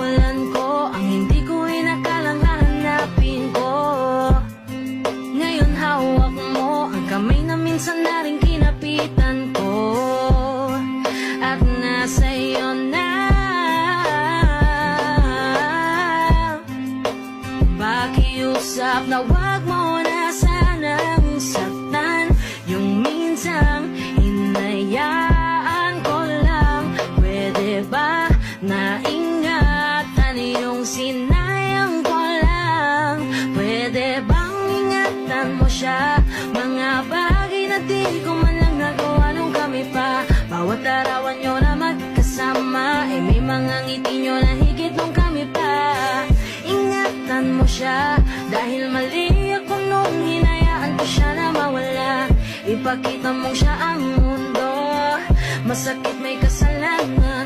nawalan ko ang hindi ko inakalang hahanapin ko. Ngayon hawak mo ang kamay na minsan na rin kinapitan ko, at nasa iyo na. Pakiusap na wag mo na sanang saktan yung minsang hinayaan ko lang. Pwede ba na ingatan yung sinayang ko lang? Pwede bang ingatan mo siya? Mga bagay na di ko man lang nagawa nung kami pa. Bawat arawan nyo na magkasama, eh may mga ngiti nyo na higit nung kami pa. Ingatan mo siya, dahil mali ako nung hinayaan ko siya na mawala. Ipakita mong siya ang mundo, masakit may kasalanan.